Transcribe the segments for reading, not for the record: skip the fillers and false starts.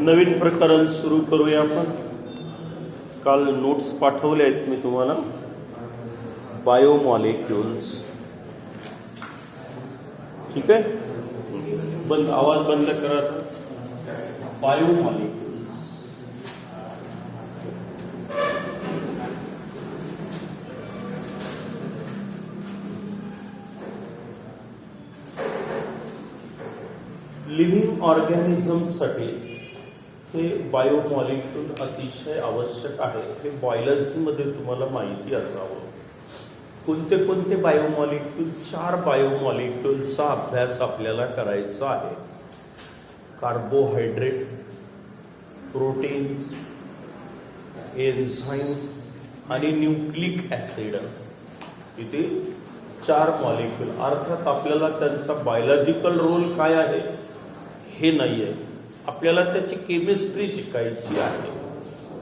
नवीन प्रकरण सुरू करूया आपण. काल नोट्स पाठवले आहेत मी तुम्हाला. बायोमॉलिक्युल्स. ठीक आहे. आवाज बंद करा. बायोमॉलिक्युल्स. लिव्हिंग ऑर्गॅनिझमसाठी हे बायोमॉलिक्यूल अतिशय आवश्यक आहे. हे बायोलॉजीमध्ये तुम्हाला माहिती असावं. कोणते कोणते बायोमॉलिक्यूल? 4 बायोमॉलिक्यूलचा अभ्यास आपल्याला करायचा आहे. कार्बोहायड्रेट, प्रोटीन्स, एन्झाईम आणि न्यूक्लिक ऍसिड. इथे 4 मॉलिक्यूल. अर्थात आपल्याला त्यांचा बायोलॉजिकल रोल काय आहे हे नाही आहे. आपल्याला त्याची केमिस्ट्री शिकायची आहे.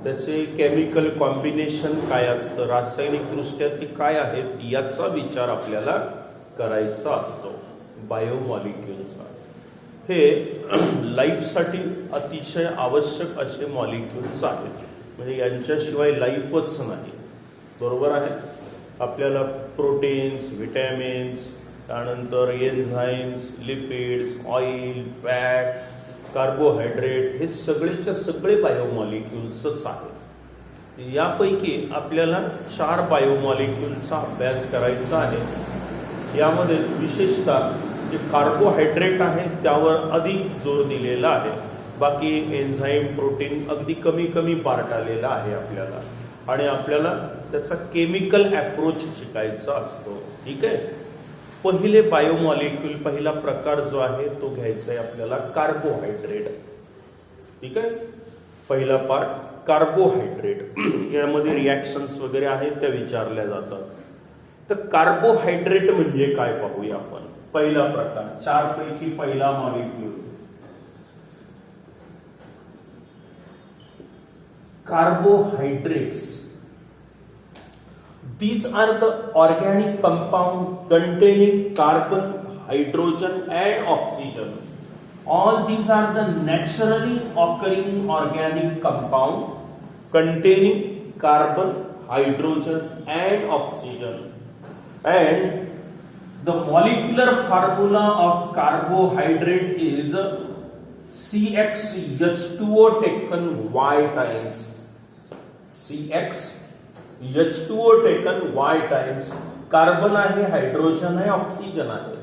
त्याचे केमिकल कॉम्बिनेशन काय असतं, रासायनिकदृष्ट्या ते काय आहेत याचा विचार आपल्याला करायचा असतो. बायोमॉलिक्युल्स हे लाईफसाठी अतिशय आवश्यक असे मॉलिक्युल्स आहेत. म्हणजे यांच्याशिवाय लाईफच नाही. बरोबर आहे. आपल्याला प्रोटीन्स, व्हिटॅमिन्स, त्यानंतर enzymes, lipids, oil, fats, carbohydrate हे सगळेच्या सगळे बायोमॉलिक्युल्सच आहेत. यापैकी आपल्याला 4 बायोमॉलिक्युल्सचा अभ्यास करायचा आहे. यामध्ये विशेषतः जे कार्बोहायड्रेट आहे त्यावर अधिक जोर दिलेला आहे. बाकी एन्झाईम, प्रोटीन अगदी कमी कमी पार्ट आलेला आहे आपल्याला. आणि आपल्याला त्याचा केमिकल अप्रोच शिकायचा असतो. ठीक आहे. पहिले बायोमॉलिक्यूल, पहिला प्रकार जो आहे तो घ्यायचा आहे आपल्याला कार्बोहायड्रेट. ठीक आहे. पहिला पार्ट कार्बोहायड्रेट. यामध्ये रिॲक्शन्स वगैरे आहेत त्या विचारल्या जातात. तर कार्बोहायड्रेट म्हणजे काय पाहूया आपण. पहिला प्रकार, 4 पैकी पहिला molecule carbohydrates. These are the organic compound containing carbon, hydrogen and oxygen. All these are the naturally occurring organic compound containing carbon, hydrogen and oxygen. And the molecular formula of carbohydrate is CxH2O taken Y times. CxH2O taken Y times. Carbon आहे, hydrogen आहे, oxygen आहे.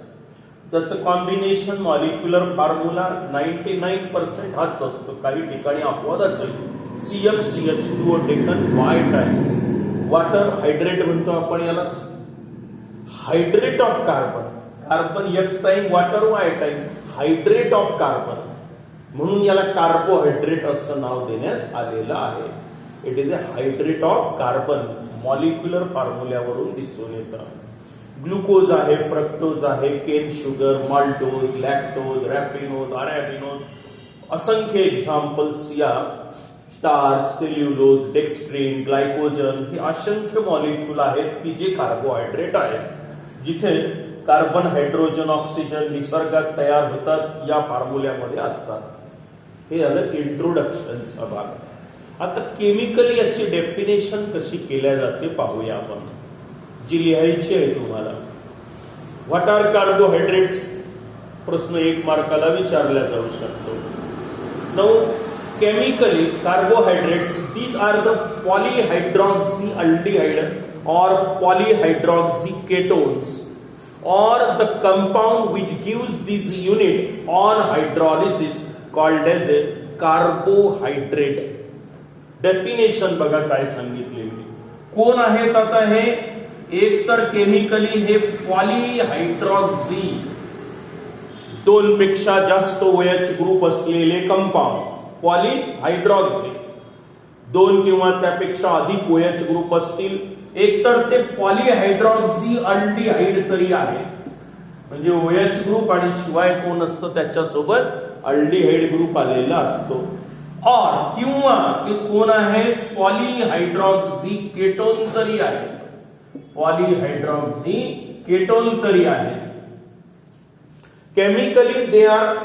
त्याचं combination molecular formula 99% हाच असतो. काही ठिकाणी अपवाद असेल. CxCH2O taken Y times. Water hydrate म्हणतो आपण याला. Hydrate of carbon. Carbon X time, water Y time. Hydrate of carbon म्हणून याला कार्बोहायड्रेट असं नाव देण्यात आलेलं आहे. It is a hydrate of carbon. Molecular फॉर्म्युल्यावरून दिसून येतं. ग्लुकोज आहे, फ्रक्टोज आहे, cane sugar, maltose, lactose, raffinose, arabinose, असंख्य एक्झाम्पल्स या स्टार्च, सेल्युलोज, डेक्स्ट्रिन, ग्लायकोजन हे असंख्य मॉलिक्यूल आहेत की जे कार्बोहायड्रेट आहेत. जिथे कार्बन, हायड्रोजन, ऑक्सिजन निसर्गात तयार होतात या फॉर्म्युल्यामध्ये असतात. हे झालं इंट्रोडक्शनचा भाग. आता केमिकली याची डेफिनेशन कशी केल्या जाते पाहूया आपण. जी लिहायची आहे तुम्हाला. What are carbohydrates? प्रश्न 1 मार्काला विचारला जाऊ शकतो. Now chemically carbohydrates, these are the polyhydroxy aldehyde or polyhydroxy ketones or the compound which gives this unit on hydrolysis called as a carbohydrate. Definition बघा काय सांगितलेली. कोण आहेत आता हे? एक तर केमिकली हे पॉलीहायड्रॉक्सी, 2 पेक्षा जास्त OH ग्रुप असलेले कंपाऊंड. पॉलीहायड्रॉक्सी 2 किंवा त्यापेक्षा अधिक OH ग्रुप असतील. एक तर ते पॉलीहायड्रॉक्सी अल्डिहाइड तरी आहे, म्हणजे OH ग्रुप आणि शिवाय कोण असतं त्याच्यासोबत अल्डिहाइड ग्रुप आलेला असतो. और किंवा ते कोण आहेत पॉलीहायड्रॉक्सी केटोन तरी आहेत पॉलीहायड्रॉक्सी केटोन तरी आहेत chemically they are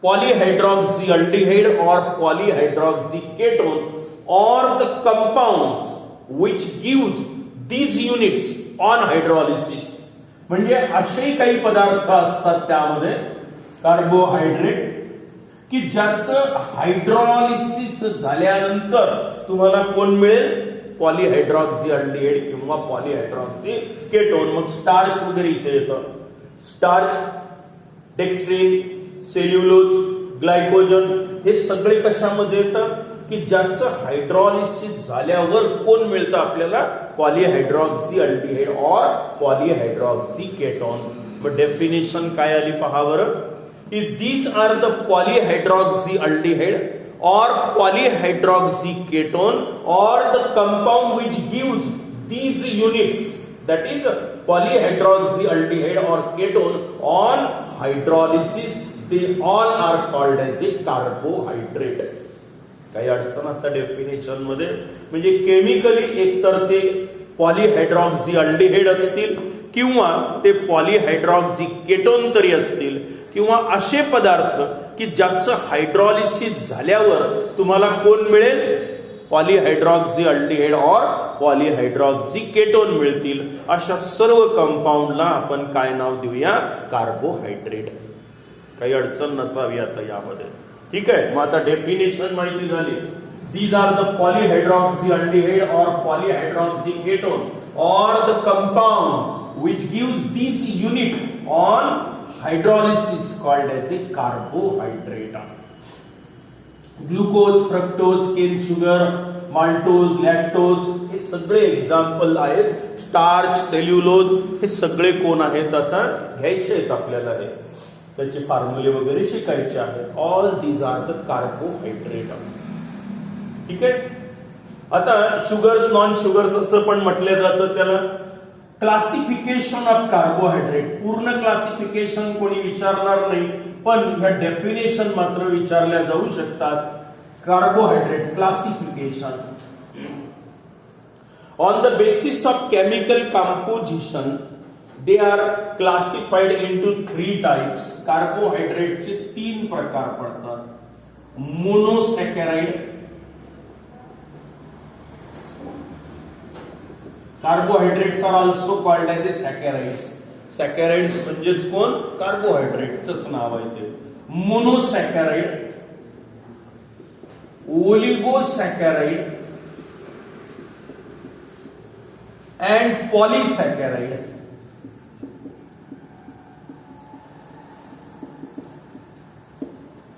polyhydroxyaldehyde or polyhydroxy ketone or the compounds which gives these units on hydrolysis म्हणजे असे काही पदार्थ असतात त्यामध्ये कार्बोहायड्रेट की ज्याचं हायड्रॉलिसिस झाल्यानंतर तुम्हाला कोण मिळेल पॉलीहायड्रॉक्सी अल्डिहाइड किंवा पॉलीहायड्रॉक्सी केटोन मग स्टार्च वगैरे इथे येतं स्टार्च डेक्स्ट्रिन सेल्युलोज ग्लायकोजन हे सगळे कशामध्ये येतात की ज्याचं हायड्रॉलिसिस झाल्यावर कोण मिळतं आपल्याला पॉलीहायड्रॉक्सी अल्डिहाइड और पॉलीहायड्रॉक्सी केटोन मग डेफिनेशन काय आली पहा बरं की these are the polyhydroxy aldehyde or polyhydroxy ketone or the compound which gives these units that is polyhydroxy aldehyde or ketone on hydrolysis they all are called as a carbohydrate काही अडचण आता definition मध्ये म्हणजे chemically एकतर ते पॉलीहायड्रॉक्सी aldehyde असतील किंवा ते पॉलीहायड्रॉक्सी केटोन तरी असतील किंवा असे पदार्थ की ज्याचं हायड्रॉलिसिस झाल्यावर तुम्हाला कोण मिळेल पॉलीहायड्रॉक्सी अल्डिहाइड और पॉलीहायड्रॉक्सी केटोन मिळतील अशा सर्व कंपाऊंडला आपण काय नाव देऊया कार्बोहायड्रेट काही अडचण नसावी आता यामध्ये ठीक आहे मग आता डेफिनेशन माहिती झाली these are the polyhydroxy aldehyde or पॉलीहायड्रॉक्सी ketone और the compound which gives these unit on hydrolysis called as a carbohydrate glucose fructose Kane sugar maltose lactose हे सगळे एक्झाम्पल आहेत स्टार्च सेल्युलोज हे सगळे कोण आहेत आता घ्यायचे आहेत आपल्याला हे त्याचे फॉर्म्युले वगैरे शिकायचे आहेत all these are the carbohydrate ठीक आहे आता शुगर्स नॉन शुगर्स असं पण म्हटलं जातं त्याला क्लासिफिकेशन ऑफ कार्बोहायड्रेट पूर्ण क्लासिफिकेशन कोणी विचारणार नाही पण ह्या डेफिनेशन मात्र विचारल्या जाऊ शकतात carbohydrate classification on the basis of chemical composition they are classified into 3 types कार्बोहायड्रेटचे 3 प्रकार पडतात monosaccharide carbohydrates are also called as a saccharides saccharides म्हणजेच कोण कार्बोहायड्रेटच नाव आहे ते मोनोसॅकॅराइड ओलिगोसॅकॅराइड अँड पॉलीसॅकॅराइड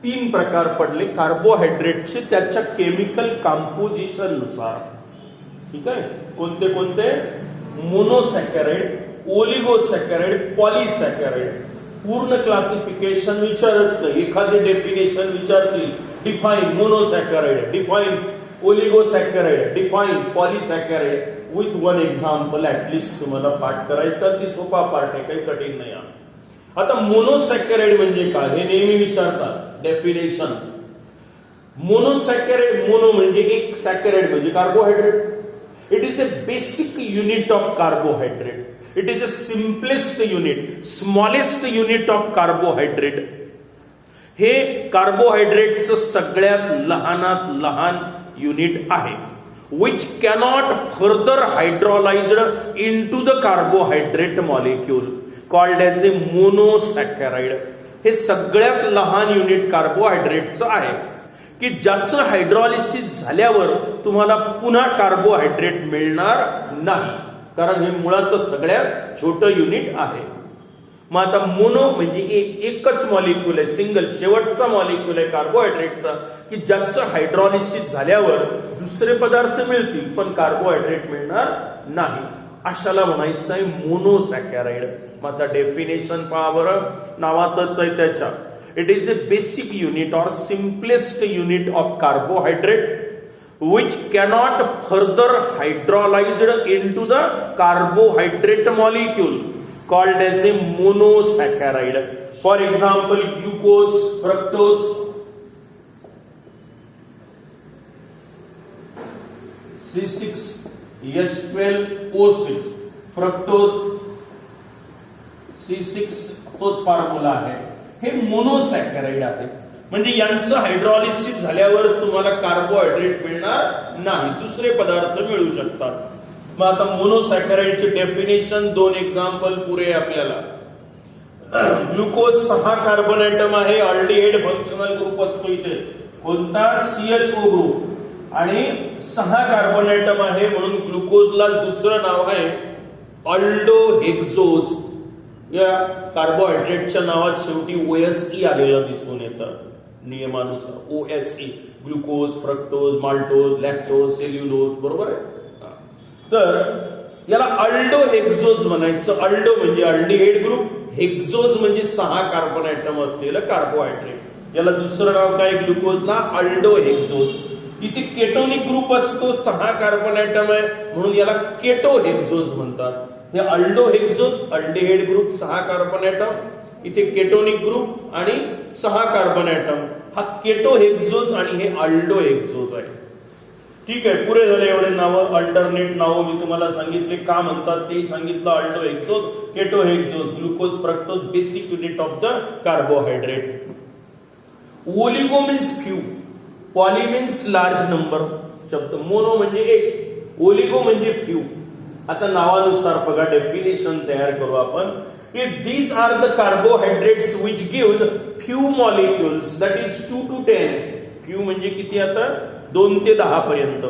तीन प्रकार पडले कार्बोहायड्रेटचे त्याच्या केमिकल कंपोजिशन नुसार ठीक आहे कोणते कोणते मोनोसॅकॅराइड ओलिगोसॅकॅराइड पॉलीसॅकॅराइड पूर्ण क्लासिफिकेशन विचारत नाही एखादे डेफिनेशन विचारतील define monosaccharide define oligosaccharide define polysaccharide with one example at least तुम्हाला पाठ करायचा अगदी सोपा पार्ट आहे काही कठीण नाही आता मोनोसॅकॅराइड म्हणजे काय हे नेहमी विचारतात डेफिनेशन मोनोसॅकॅराइड मोनो म्हणजे एक सॅकॅराइड म्हणजे carbohydrate It is a basic unit of carbohydrate. It is the simplest unit, smallest unit of carbohydrate. हे कार्बोहायड्रेटचं सगळ्यात लहानात लहान युनिट आहे which cannot further hydrolyzed into the carbohydrate molecule called as a monosaccharide. हे सगळ्यात लहान युनिट कार्बोहायड्रेटचं आहे की ज्याचं हायड्रॉलिसिस झाल्यावर तुम्हाला पुन्हा कार्बोहायड्रेट मिळणार नाही कारण हे मुळात सगळ्यात छोटं युनिट आहे मग आता मोनो म्हणजे एकच मॉलिक्यूल आहे सिंगल शेवटचा मॉलिक्यूल आहे कार्बोहायड्रेटचा की ज्याचं हायड्रॉलिसिस झाल्यावर दुसरे पदार्थ मिळतील पण कार्बोहायड्रेट मिळणार नाही अशाला म्हणायचं आहे मोनोसॅकॅराइड मग आता डेफिनेशन पहा बरं नावातच आहे त्याच्या It is a basic unit or simplest unit of carbohydrate which cannot further hydrolyzed into the carbohydrate molecule called as a monosaccharide. For example, glucose, fructose, C6H12O6 fructose C6 तोच फॉर्म्युला आहे. हे मोनोसॅकराइड आहे, म्हणजे यांचं हायड्रॉलिसिस झाल्यावर तुम्हाला carbohydrate मिळणार नाही, दुसरे पदार्थ मिळू शकतात. मग आता मोनोसॅकराइडचे डेफिनेशन 2 एक्झाम्पल पुरे आपल्याला. ग्लुकोज 6 कार्बन ऍटम आहे, अल्डिहाइड फंक्शनल ग्रुप असतो इथे, कोणता CHO ग्रुप, आणि 6 कार्बन ऍटम आहे म्हणून ग्लुकोजला दुसरं नाव आहे अल्डोहेक्सोज. या कार्बोहायड्रेटच्या नावात शेवटी OSE आलेलं दिसून येतं नियमानुसार. OSE glucose, fructose, maltose, lactose, cellulose, बरोबर आहे. तर याला अल्डोहेक्सोज म्हणायचं. अल्डो म्हणजे अल्डिहाइड ग्रुप, हेक्सोज म्हणजे 6 कार्बन ऍटम असलेलं कार्बोहायड्रेट. याला दुसरं नाव काय ग्लुकोजला? अल्डोहेक्सोज. इथे केटोनिक ग्रुप असतो, 6 कार्बन ऍटम आहे म्हणून याला केटोहेक्सोज म्हणतात. हे अल्डोहेक्सोज अल्डिहाइड ग्रुप 6 कार्बन ऍटम, इथे केटोनिक ग्रुप आणि 6 कार्बन ऍटम, हा केटोहेक्सोज आणि हे अल्डोहेक्सोज आहे. ठीक आहे, पुरे झाले एवढे नावं. अल्टरनेट नावं मी तुम्हाला सांगितले का म्हणतात ते सांगितलं. Aldohexose, ketohexose, glucose, fructose, basic unit of the carbohydrate. Oligo means few, poly means large number शब्द. मोनो म्हणजे एक, ओलिगो म्हणजे फ्यू. आता नावानुसार बघा डेफिनेशन तयार करू आपण. These are the carbohydrates which give few molecules, that is 2 to 10. few म्हणजे किती आता? 2 ते 10 पर्यंत.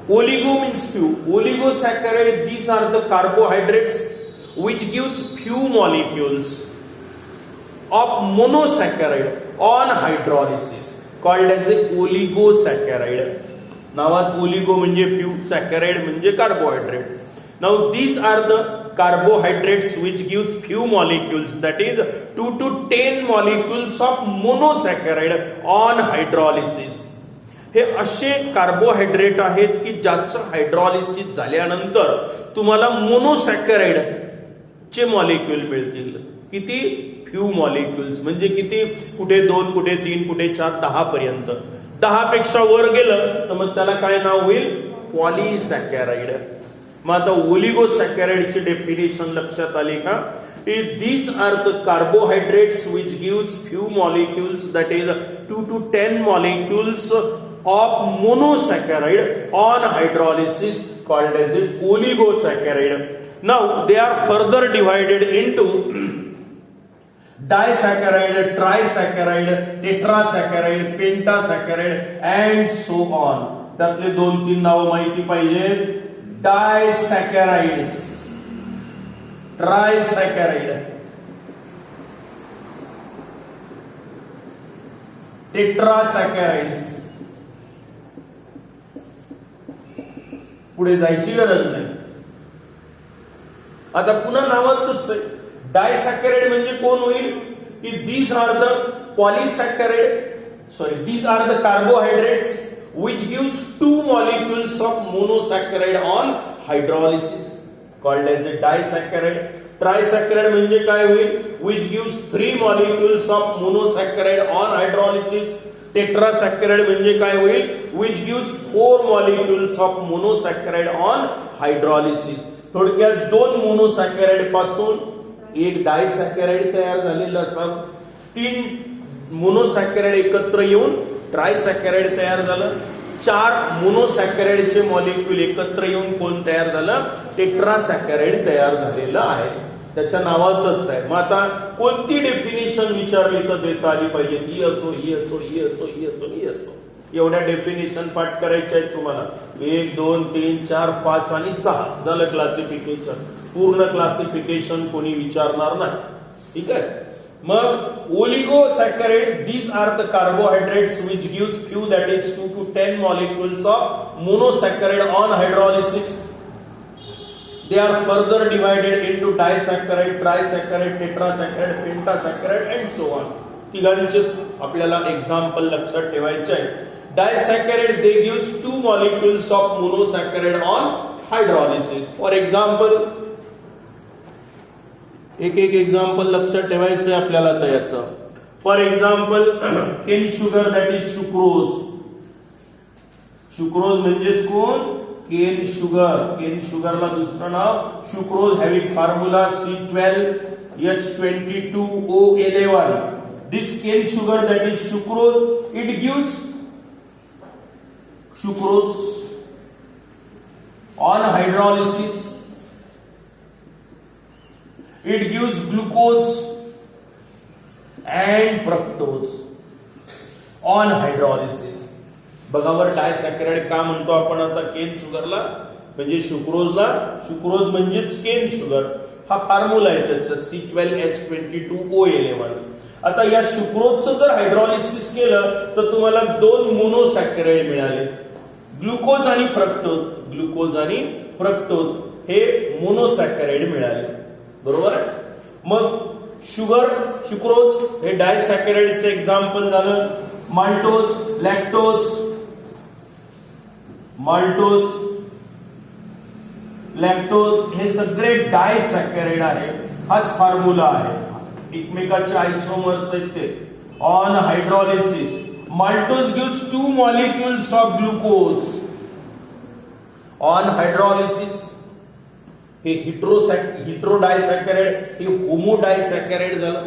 Oligo means few. Oligosaccharide, these are the carbohydrates which gives few molecules of monosaccharide on hydrolysis, called as a oligosaccharide. नावात oligo म्हणजे few, saccharide म्हणजे carbohydrate. Now these are the carbohydrates which gives few molecules, that is 2 to 10 molecules of monosaccharide on hydrolysis. हे असे carbohydrate आहेत की ज्याचं hydrolysis झाल्यानंतर तुम्हाला मोनोसॅकराइड चे मॉलिक्यूल मिळतील. किती? फ्यू मॉलिक्युल्स म्हणजे किती? कुठे 2, कुठे 3, कुठे 4, 10 पर्यंत. 10 पेक्षा वर गेलं तर मग त्याला काय नाव होईल? पॉलीसॅकराइड. मग आता ओलिगोसॅकराइडची डेफिनेशन लक्षात आली का? These are the carbohydrates which gives few molecules, that is 2 to 10 molecules of monosaccharide on hydrolysis, called as a oligosaccharide. Now they are further divided into disaccharide, trisaccharide, tetrasaccharide, pentasaccharide and so on. त्यातले 2-3 नाव माहिती पाहिजे. डायसॅकराइड्स, ट्रायसॅकराइड, टेट्रासॅकराइड्स. पुढे जायची गरज नाही. आता पुन्हा नावातच आहे. डायसॅकराइड म्हणजे कोण होईल? की these are the polysaccharide, these are the carbohydrates which gives 2 molecules of monosaccharide on hydrolysis, called as a disaccharide. Trisaccharide म्हणजे काय होईल? which gives 3 molecules of monosaccharide on hydrolysis. Tetrasaccharide म्हणजे काय होईल? which gives 4 molecules of monosaccharide on hydrolysis. थोडक्यात 2 मोनोसॅकराइड पासून एक डायसॅकराइड तयार झालेलं असावं. 3 मोनोसॅकराइड एकत्र येऊन ट्रायसॅकराइड तयार झालं. 4 मोनोसॅकराइडचे मॉलिक्यूल एकत्र येऊन कोण तयार झालं? टेट्रासॅकराइड तयार झालेलं आहे. त्याच्या नावातच आहे. मग आता कोणती डेफिनेशन विचारली तर देता आली पाहिजे? ही असो, ही असो, ही असो, ही असो, ही असो. एवढ्या डेफिनेशन पाठ करायच्या आहेत तुम्हाला. 1, 2, 3, 4, 5 आणि 6 झालं क्लासिफिकेशन. पूर्ण क्लासिफिकेशन कोणी विचारणार नाही. ठीक आहे. मग ओलिगोसॅकराइड, these are the carbohydrates which gives few, that is 2 to 10 molecules of monosaccharide on hydrolysis. They are further divided into disaccharide, trisaccharide, tetrasaccharide, pentasaccharide and so on. तिघांचेच आपल्याला एक्झाम्पल लक्षात ठेवायचे आहे. Disaccharide, they gives 2 molecules of monosaccharide on hydrolysis. For example, एक example लक्षात ठेवायचं आहे आपल्याला त्याचं. For example cane sugar, that is sucrose. Sucrose म्हणजेच कोण? Cane sugar. केन शुगरला दुसरं नाव sucrose, having formula C12H22O11. This cane sugar, that is sucrose, it gives sucrose on hydrolysis. It gives glucose and fructose on hydrolysis. बघावर डायसॅकराइड का म्हणतो आपण आता केन शुगरला? म्हणजे शुक्रोजला. शुक्रोज म्हणजेच केन शुगर. हा फॉर्म्युला आहे त्याचा C12H22O11. आता या शुक्रोजचं जर हायड्रॉलिसिस केलं तर तुम्हाला दोन मोनोसॅकराइड मिळाले, ग्लुकोज आणि फ्रक्टोज. ग्लुकोज आणि फ्रक्टोज हे मोनोसॅकराइड मिळाले, बरोबर आहे. मग शुगर, शुक्रोज हे डायसॅकराइडचे एक्झाम्पल झालं. माल्टोज, लॅक्टोज, माल्टोज, लॅक्टोज हे सगळे डायसॅकराइड आहे. हाच फॉर्म्युला आहे. एकमेकाचे आयसोमर्स आहेत ते. On hydrolysis maltose gives 2 molecules of glucose. On hydrolysis हे हिट्रोडायसॅकराइड हे होमोडायसॅकराइड झालं.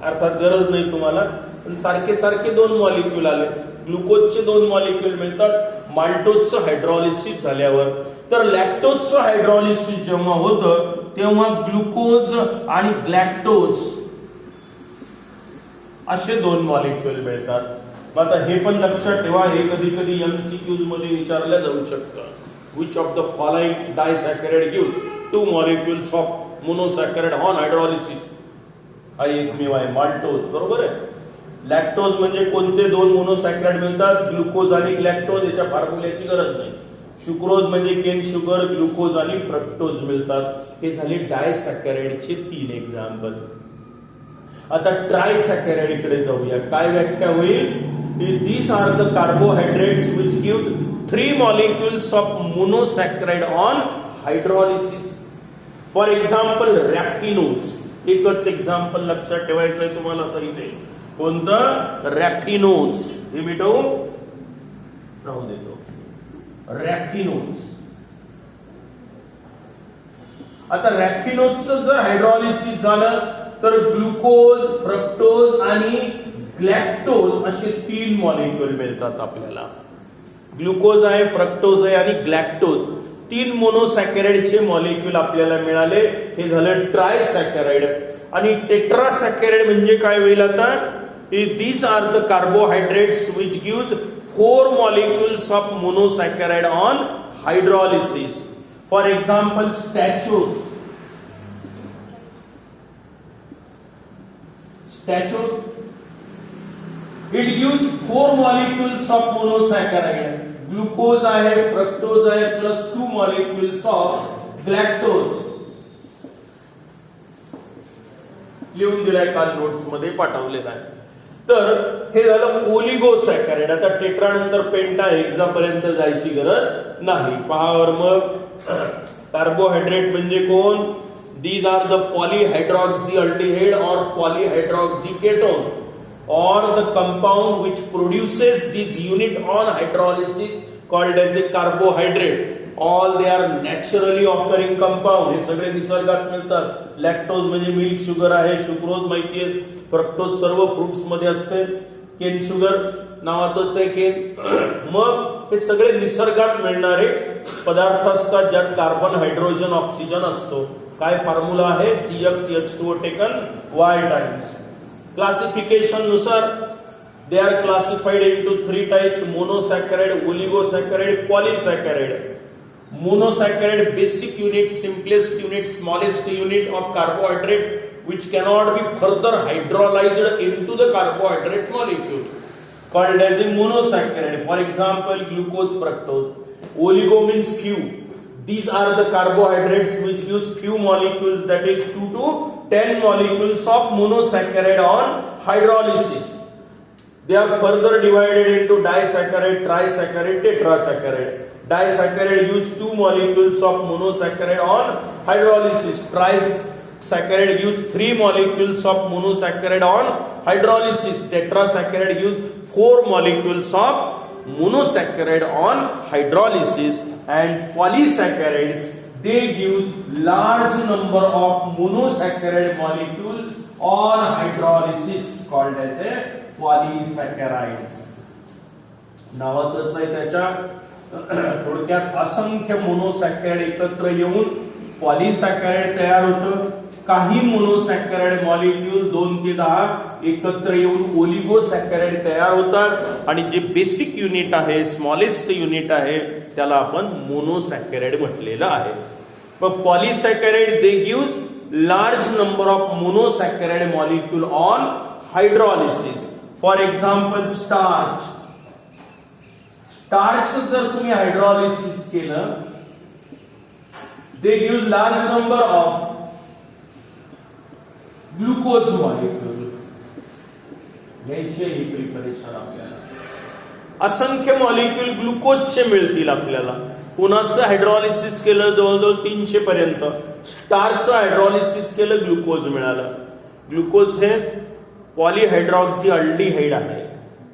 अर्थात गरज नाही तुम्हाला, पण सारखे सारखे दोन मॉलिक्युल आले. ग्लुकोजचे 2 मॉलिक्युल मिळतात माल्टोजचं हायड्रॉलिसिस झाल्यावर. तर लॅक्टोजचं हायड्रॉलिसिस जेव्हा होतं तेव्हा ग्लुकोज आणि ग्लॅक्टोज असे 2 मॉलिक्युल मिळतात. आता हे पण लक्षात ठेवा, हे कधी कधी MCQs मध्ये विचारलं जाऊ शकतं. Which of the following disaccharide gives 2 molecules of monosaccharide on hydrolysis? हा एकमेव आहे माल्टोज, बरोबर आहे. लॅक्टोज म्हणजे कोणते 2 मोनोसॅकराइड मिळतात? ग्लुकोज आणि ग्लॅक्टोज. याच्या फॉर्म्युल्याची गरज नाही. शुक्रोज म्हणजे केन शुगर, ग्लुकोज आणि फ्रक्टोज मिळतात. हे झाले डायसॅकराइडचे 3 एक्झाम्पल. आता ट्रायसॅकराइड कडे जाऊया. काय व्याख्या होईल? These are the carbohydrates which give 3 molecules of monosaccharide on hydrolysis. For example, रॅफिनोज. एकच एक्झाम्पल लक्षात ठेवायचं आहे तुम्हाला आता इथे. कोणतं? रॅफिनोज. हे मिटवू राहू देतो. रॅफिनोज. आता रॅफिनोजचं जर हायड्रॉलिसिस झालं तर ग्लुकोज, फ्रक्टोज आणि ग्लॅक्टोज असे 3 मॉलिक्युल मिळतात आपल्याला. ग्लुकोज आहे, फ्रक्टोज आहे आणि ग्लॅक्टोज 3 मोनोसॅकराइडचे मॉलिक्युल आपल्याला मिळाले. हे झालं ट्रायसॅकराइड. आणि टेट्रासॅकराइड म्हणजे काय होईल आता? These are the carbohydrates which gives 4 molecules of monosaccharide on hydrolysis. For example, stachose. Stachose, it gives 4 molecules of monosaccharide. Glucose आहे, fructose आहे, plus 2 molecules of galactose. लिहून दिलाय, काल नोट्स मध्ये पाठवलेला आहे. तर हे झालं ओलिगोसॅकराइड. आता टेट्रा नंतर पेंटा हेक्सा पर्यंत जायची गरज नाही. पहावर मग कार्बोहायड्रेट म्हणजे कोण? These are the polyhydroxyaldehyde or polyhydroxyketone or the compound which produces this unit on hydrolysis called as a carbohydrate. All they are naturally occurring compound. हे सगळे निसर्गात मिळतात. लॅक्टोज म्हणजे मिल्क शुगर आहे, शुक्रोज माहिती आहे, फ्रक्टोज सर्व फ्रुट्स मध्ये असते, केन शुगर नावातच आहे केन. मग हे सगळे निसर्गात मिळणारे पदार्थ असतात ज्यात कार्बन, हायड्रोजन, ऑक्सिजन असतो. काय फॉर्म्युला आहे? CH2O taken Y times. Classification नुसार they are classified into 3 types: monosaccharide, oligosacharide, polysaccharide. Monosaccharide, basic unit, simplest unit, smallest unit of carbohydrate which cannot be further hydrolyzed into the carbohydrate molecule, called as a monosaccharide. For example, glucose, fructose. Oligo means few. These are the carbohydrates which gives few molecules, that is 2 to 10 molecules of monosaccharide on hydrolysis. They are further divided into disaccharide, trisaccharide, tetrasaccharide. Disaccharide gives 2 molecules of monosaccharide on hydrolysis. Trisaccharide gives 3 molecules of monosaccharide on hydrolysis. Tetrasaccharide gives 4 molecules of monosaccharide on hydrolysis, and polysaccharides, they give large number of monosaccharide molecules on hydrolysis, called as a polysaccharides. नावातच आहे त्याच्या थोडक्यात असंख्य मोनोसॅकराइड एकत्र येऊन पॉलिसॅकराइड तयार होतं. काही मोनोसॅकराइड मॉलिक्यूल 2 ते 10 एकत्र येऊन ओलिगोसॅकराइड तयार होतात आणि जे बेसिक युनिट आहे, स्मॉलेस्ट युनिट आहे, त्याला आपण मोनोसॅकराइड म्हटलेलं आहे. पण polysaccharide they gives large number of monosaccharide molecule on hydrolysis. For example starch. Starch जर तुम्ही हायड्रॉलिसिस केलं, they give large number of glucose molecule. घ्यायचे ही प्रिपरेशन आपल्याला. असंख्य मॉलिक्यूल ग्लुकोजचे मिळतील आपल्याला. कोणाचं हायड्रॉलिसिस केलं जवळजवळ 300 पर्यंत. स्टारचं हायड्रॉलिसिस केलं, ग्लुकोज मिळालं. ग्लुकोज हे पॉलिहायड्रॉक्सी अल्डिहाइड आहे.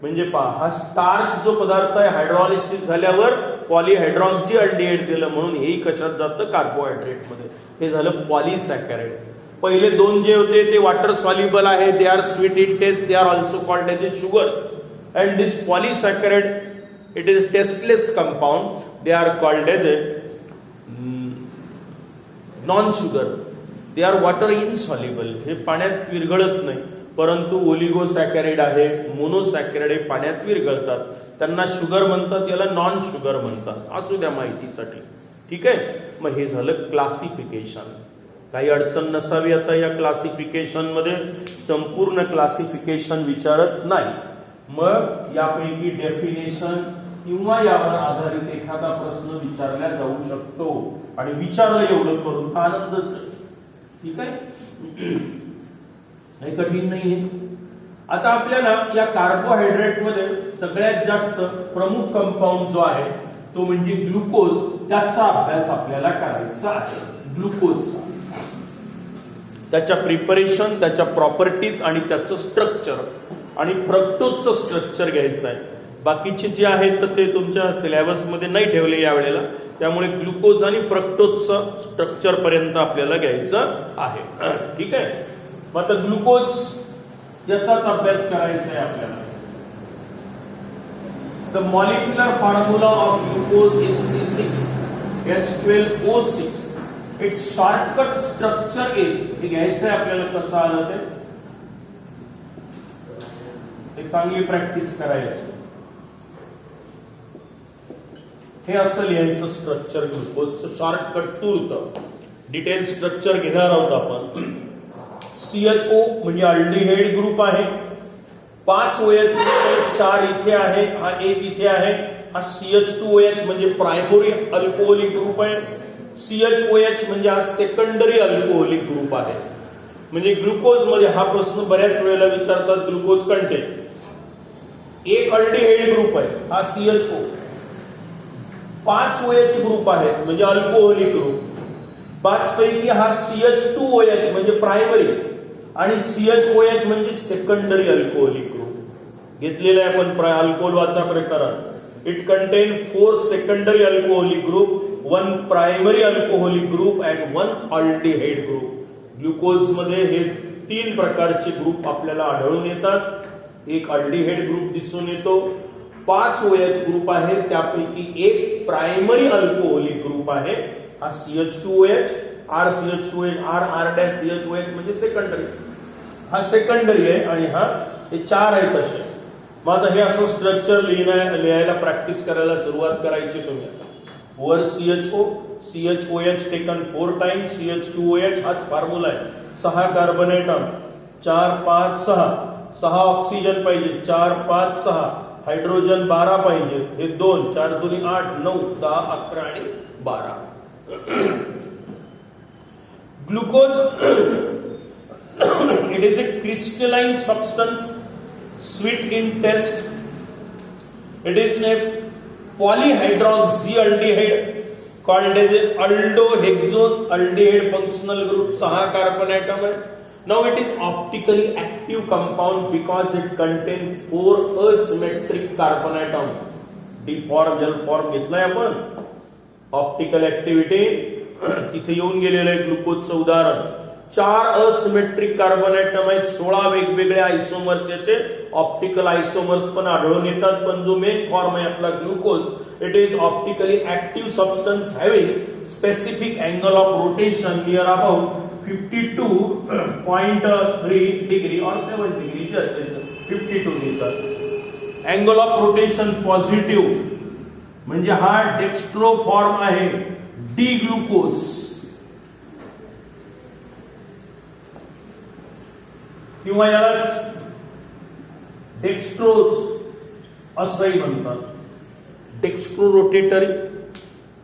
म्हणजे पहा, हा स्टार्च जो पदार्थ आहे हायड्रॉलिसिस झाल्यावर पॉलिहायड्रॉक्सी अल्डिहाइड दिलं, म्हणून हेही कशात जातं? कार्बोहायड्रेट मध्ये. हे झालं पॉलिसॅकराइड. पहिले 2 जे होते ते वॉटर सॉल्युबल आहे. They are sweet in taste. They are also called as a sugars. And this polysaccharide, it is tasteless compound. They are called as a non sugar. They are water insoluble. हे पाण्यात विरघळत नाही, परंतु ओलिगोसॅकराइड आहे, मोनोसॅकराइड हे पाण्यात विरघळतात. त्यांना शुगर म्हणतात, याला नॉन शुगर म्हणतात. असू द्या माहितीसाठी. ठीक आहे. मग हे झालं क्लासिफिकेशन. काही अडचण नसावी आता या क्लासिफिकेशन मध्ये. संपूर्ण क्लासिफिकेशन विचारत नाही. मग यापैकी डेफिनेशन किंवा यावर आधारित एखादा प्रश्न विचारला जाऊ शकतो. आणि विचारलं एवढं करून तर आनंदच आहे. ठीक आहे. हे कठीण नाहीये. आता आपल्याला या कार्बोहायड्रेट मध्ये सगळ्यात जास्त प्रमुख कंपाऊंड जो आहे तो म्हणजे ग्लुकोज. त्याचा अभ्यास आपल्याला करायचा आहे. ग्लुकोजचा, त्याच्या प्रिपरेशन, त्याच्या प्रॉपर्टीज आणि त्याचं स्ट्रक्चर. आणि फ्रक्टोजचं स्ट्रक्चर घ्यायचं आहे. बाकीचे जे आहेत ते तुमच्या सिलेबस मध्ये नाही ठेवले यावेळेला. त्यामुळे ग्लुकोज आणि फ्रक्टोजचं स्ट्रक्चर पर्यंत आपल्याला घ्यायचं आहे. ठीक आहे. मग आता ग्लुकोज याचाच अभ्यास करायचा आहे आपल्याला. The molecular formula of glucose is C6H12O6. It's shortcut structure ए. हे घ्यायचं आहे आपल्याला. कसं आलं ते एक चांगली प्रॅक्टिस करायची. हे असं लिहायचं स्ट्रक्चर ग्लुकोजचं. शॉर्टकट टूर डिटेल स्ट्रक्चर घेणार आहोत आपण. CHO म्हणजे अल्डिहाइड ग्रुप आहे. 5 OH 4 इथे आहे, हा 1 इथे आहे. हा CH2OH म्हणजे प्रायमरी अल्कोहोलिक ग्रुप आहे. CHOH म्हणजे हा सेकंडरी अल्कोहोलिक ग्रुप आहे. म्हणजे ग्लुकोज मध्ये हा प्रश्न बऱ्याच वेळेला विचारतात. Glucose content. एक अल्डिहाइड ग्रुप आहे हा CHO. 5 OH ग्रुप आहेत म्हणजे अल्कोहोलिक ग्रुप. 5 पैकी हा CH2OH म्हणजे प्रायमरी आणि CHOH म्हणजे सेकंडरी अल्कोहोलिक ग्रुप घेतलेला आहे आपण. अल्कोहोल वाचा प्रकारात. It content 4 secondary alcoholic group, 1 primary alcoholic group and 1 aldehyde group. Glucose मध्ये हे 3 प्रकारचे ग्रुप आपल्याला आढळून येतात. एक अल्डिहाइड ग्रुप दिसून येतो. 5 OH ग्रुप आहे, त्यापैकी एक प्रायमरी अल्कोहोलिक ग्रुप आहे. हा CH2OH, RCH2OH, R'-CHOH म्हणजे सेकंडरी. हा सेकंडरी आहे आणि हा हे 4 आहेत असे. मग आता हे असं स्ट्रक्चर लिहायला प्रॅक्टिस करायला सुरुवात करायची तुम्ही. वर CHOH टेकन 4 टाइम्स. CH2OH हाच फॉर्म्युला आहे. 6 कार्बन ॲटम, 4 5 6. 6 ऑक्सिजन पाहिजे, 4 5 6. हायड्रोजन 12 पाहिजे, हे 2. 4 2 8 9 10 11 आणि 12. Glucose, it is a crystalline substance, sweet in taste. It is a polyhydroxyaldehyde called as aldohexose aldehyde functional group. 6 carbon atom है. Now it is optically active compound because it contains 4 asymmetric carbon atom. D form L form घेतलाय आपण. Optical activity तिथे येऊन गेलेलं आहे ग्लुकोजचं उदाहरण. 4 asymmetric carbon atom आहेत, 16 वेगवेगळ्या आयसोमर्स, याचे ऑप्टिकल आयसोमर्स पण आढळून येतात. पण जो मेन फॉर्म आहे आपला glucose, it is optically active substance having specific angle of rotation near about 52.3 degree और 7 डिग्री जे असेल 52 metre. Angle of rotation positive म्हणजे हा डेक्स्ट्रो फॉर्म आहे डी ग्लुकोज. किंवा याला डेक्स्ट्रोज असंही म्हणतात. Dextro rotatory,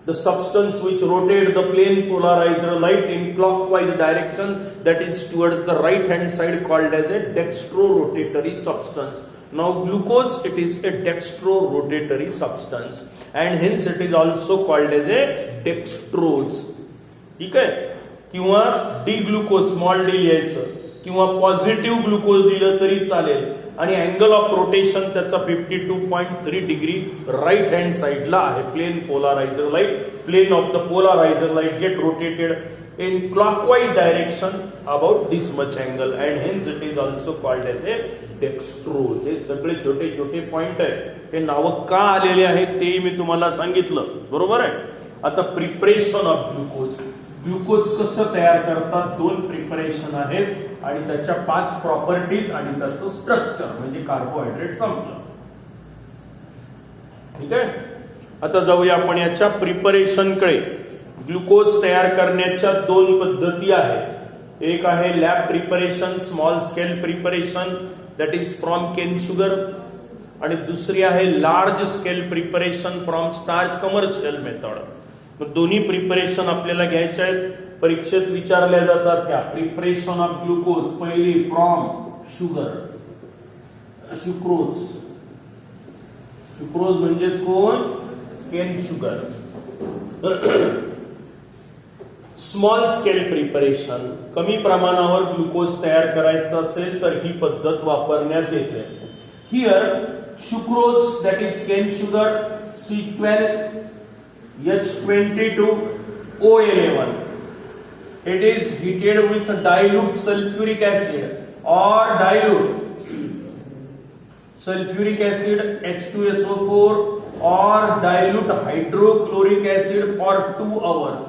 the substance which rotate the plane polarizer light in clockwise direction, that is towards the right hand side, called as a dextro-rotatory substance. Now glucose, it is a dextro-rotatory substance and hence it is also called as a dextrose. ठीक आहे. किंवा D glucose small D लिहायचं, किंवा positive glucose दिलं तरी चालेल. आणि angle of rotation त्याचा 52.3 डिग्री राईट हँड साइडला आहे. Plane polarizer light, plane of the polarizer light get rotated in clockwise direction about this much angle and hence it is also called as a dextrose. हे सगळे छोटे छोटे point आहेत. हे नावं का आलेले आहेत तेही मी तुम्हाला सांगितलं, बरोबर आहे. आता प्रिपरेशन ऑफ ग्लुकोज. ग्लुकोज कसं तयार करतात, 2 प्रिपरेशन आहेत आणि त्याच्या 5 प्रॉपर्टीज आणि त्याचं स्ट्रक्चर, म्हणजे कार्बोहायड्रेट संपलं. ठीक आहे. आता जाऊया आपण याच्या प्रिपरेशनकडे. ग्लुकोज तयार करण्याच्या 2 पद्धती आहेत. एक आहे lab preparation, small scale preparation, that is from cane sugar, आणि दुसरी आहे large scale preparation from starch commercial method. दोन्ही प्रिपरेशन आपल्याला घ्यायचे आहेत, परीक्षेत विचारल्या जातात. ह्या प्रिपरेशन ऑफ ग्लुकोज, पहिली फ्रॉम शुगर, शुक्रोज. शुक्रोज म्हणजेच कोण, cane sugar. Small scale preparation, कमी प्रमाणावर ग्लुकोज तयार करायचं असेल तर ही पद्धत वापरण्यात येते. Here sucrose, that is cane sugar, C12 H22 O11. It is heated with dilute sulfuric acid or dilute sulfuric acid H2SO4 or dilute hydrochloric acid for 2 hours.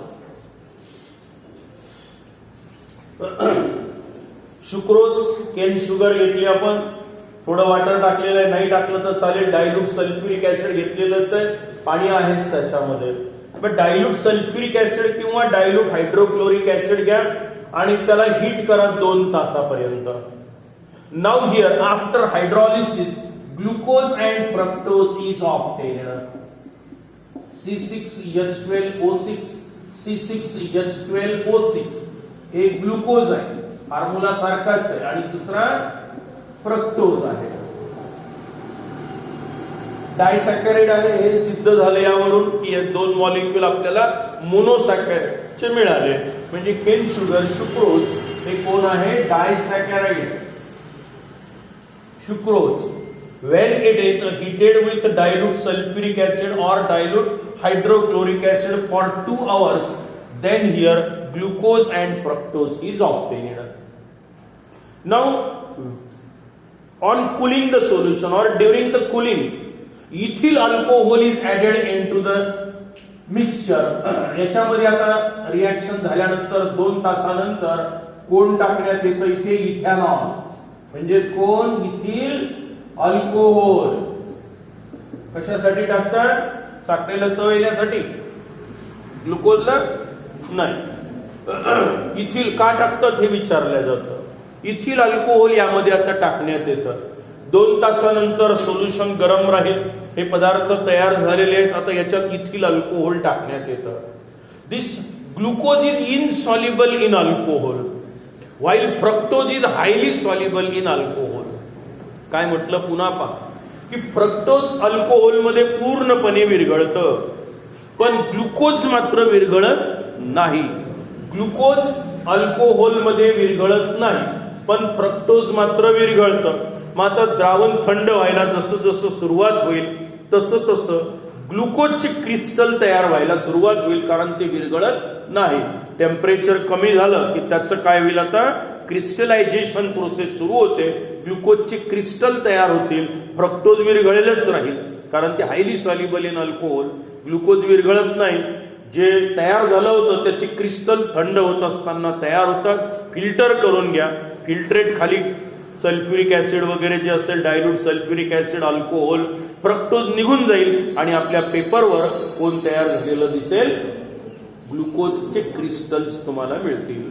Sucrose, cane sugar घेतली आपण, थोडं वॉटर टाकलेलं आहे, नाही टाकलं तर चालेल. Dilute sulphuric acid घेतलेलंच आहे, पाणी आहेच त्याच्यामध्ये. पण डायल्यूट सल्फ्युरिक ऍसिड किंवा डायल्यूट हायड्रोक्लोरिक ऍसिड घ्या आणि त्याला हीट करा 2 तासापर्यंत. Now here after hydrolysis glucose and fructose is obtained. C6H12O6, C6H12O6 एक ग्लुकोज आहे, फॉर्म्युला सारखाच आहे, आणि दुसरा फ्रक्टोज आहे. डायसॅकॅराइड आहे, हे सिद्ध झाले यावरून की हे 2 मॉलिक्यूल आपल्याला मोनोसॅकॅराइडचे मिळाले. म्हणजे केन शुगर, शुक्रोज हे कोण आहे, disaccharide. Sucrose when it is heated with dilute sulfuric acid or dilute hydrochloric acid for 2 hours, then here glucose and fructose is obtained. Now on cooling the solution or during the cooling, ethyl alcohol is added into the mixture. याच्यामध्ये आता reaction झाल्यानंतर 2 तासानंतर कोण टाकण्यात येतं, इथे ethanol, म्हणजे कोण, इथिल अल्कोहोल. कशासाठी टाकतात, साखरेला चव येण्यासाठी, ग्लुकोजला नाही. इथिल का टाकतात हे विचारलं जातं. इथिल अल्कोहोल यामध्ये आता टाकण्यात येतं. 2 तासानंतर सोल्युशन गरम राहील, हे पदार्थ तयार झालेले आहेत. आता याच्यात इथिल अल्कोहोल टाकण्यात येतं. This glucose is insoluble in alcohol while fructose is highly soluble in alcohol. काय म्हटलं, पुन्हा पहा की फ्रक्टोज अल्कोहोल मध्ये पूर्णपणे विरघळतं, पण ग्लुकोज मात्र विरघळत नाही. ग्लुकोज अल्कोहोल मध्ये विरघळत नाही, पण फ्रक्टोज मात्र विरघळतं. मग आता द्रावण थंड व्हायला जसं जसं सुरुवात होईल तसं तसं ग्लुकोजचे क्रिस्टल तयार व्हायला सुरुवात होईल, कारण ते विरघळत नाही. टेम्परेचर कमी झालं की त्याचं काय होईल, आता क्रिस्टलायझेशन प्रोसेस सुरू होते, ग्लुकोजचे क्रिस्टल तयार होतील. फ्रक्टोज विरघळेलच राहील, कारण ते highly soluble in alcohol. Glucose विरघळत नाही. जे तयार झालं होतं त्याचे क्रिस्टल थंड होत असताना तयार होतात. फिल्टर करून घ्या. फिल्ट्रेट खाली सल्फ्युरिक ऍसिड वगैरे जे असेल, dilute sulphuric acid, alcohol, fructose निघून जाईल आणि आपल्या पेपरवर कोण तयार झालेलं दिसेल, ग्लुकोजचे क्रिस्टल्स तुम्हाला मिळतील.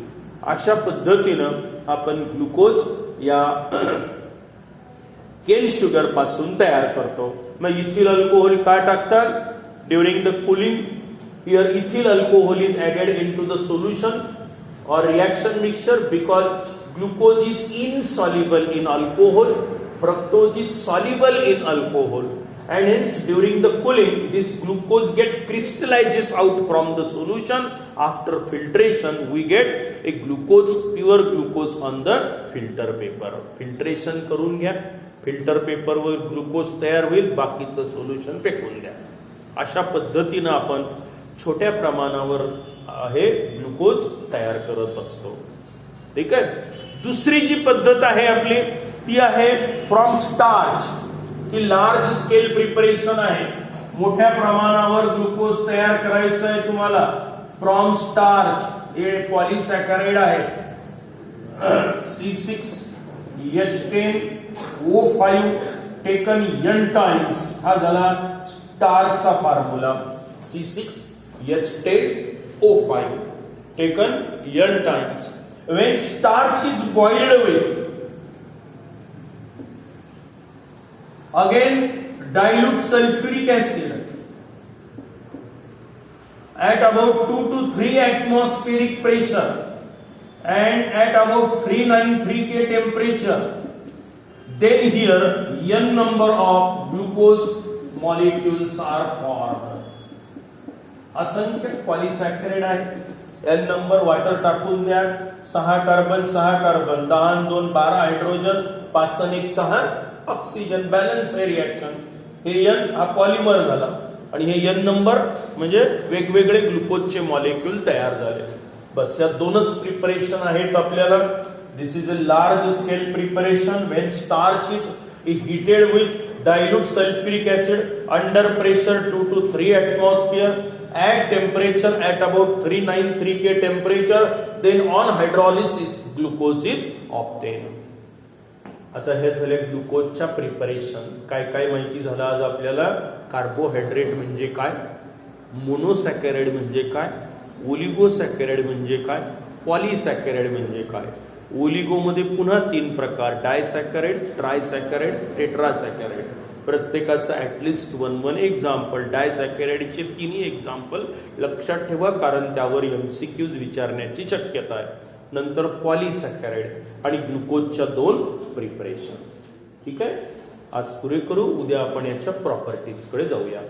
अशा पद्धतीनं आपण ग्लुकोज या केन शुगर पासून तयार करतो. मग इथिल अल्कोहोल काय टाकतात during the cooling? Here ethyl alcohol is added into the solution or reaction mixture because glucose is insoluble in alcohol, fructose is soluble in alcohol, and hence during the cooling this glucose get crystallizes out from the solution. After filtration we get a glucose, pure glucose on the filter paper. Filtration करून घ्या, filter paper वर glucose तयार होईल, बाकीचं solution फेकून द्या. अशा पद्धतीनं आपण छोट्या प्रमाणावर हे ग्लुकोज तयार करत असतो. ठीक आहे. दुसरी जी पद्धत आहे आपली ती आहे फ्रॉम स्टार्च, की लार्ज स्केल प्रिपरेशन आहे. मोठ्या प्रमाणावर ग्लुकोज तयार करायचं आहे तुम्हाला फ्रॉम स्टार्च. हे पॉलिसॅकॅराइड आहे, C6H10O5 टेकन n टाइम्स. हा झाला स्टार्चचा formula. C6H10O5 taken n times. When starch is boiled with again dilute sulfuric acid at about 2 to 3 atmospheric pressure and at about 393 K temperature, then here n number of glucose molecules are formed. असंख्य पॉलिसॅकॅराइड आहे. N number water टाकून द्या. 6 carbon 6 carbon, 10 आणि 2 12 hydrogen, 5 आणि 1 6 oxygen. Balance आहे reaction. हे N हा polymer झाला आणि हे एन नंबर म्हणजे वेगवेगळे ग्लुकोजचे मॉलिक्यूल तयार झाले. बस या दोनच प्रिपरेशन आहेत आपल्याला. This is a large scale preparation when starch is heated with dilute sulfuric acid under pressure 2 to 3 atmosphere at temperature at about 393 K temperature, then on hydrolysis glucose is obtained. आता हे झाले ग्लुकोजच्या preparation. काय काय माहिती झालं आज आपल्याला? कार्बोहायड्रेट म्हणजे काय, मोनोसॅकॅराइड म्हणजे काय, ओलिगोसॅकॅराइड म्हणजे काय, पॉलिसॅकॅराइड म्हणजे काय. ओलिगोमध्ये पुन्हा 3 प्रकार, डायसॅकॅराइड, ट्रायसॅकॅराइड, टेट्रासॅकॅराइड. प्रत्येकाचं ऍटलिस्ट 1 एक्झाम्पल. डायसॅकॅराइडचे 3 एक्झाम्पल लक्षात ठेवा, कारण त्यावर MCQs विचारण्याची शक्यता आहे. नंतर पॉलिसॅकॅराइड आणि ग्लुकोजच्या 2 प्रिपरेशन. ठीक आहे. आज पुरे करू. उद्या आपण याच्या प्रॉपर्टीज कडे जाऊया.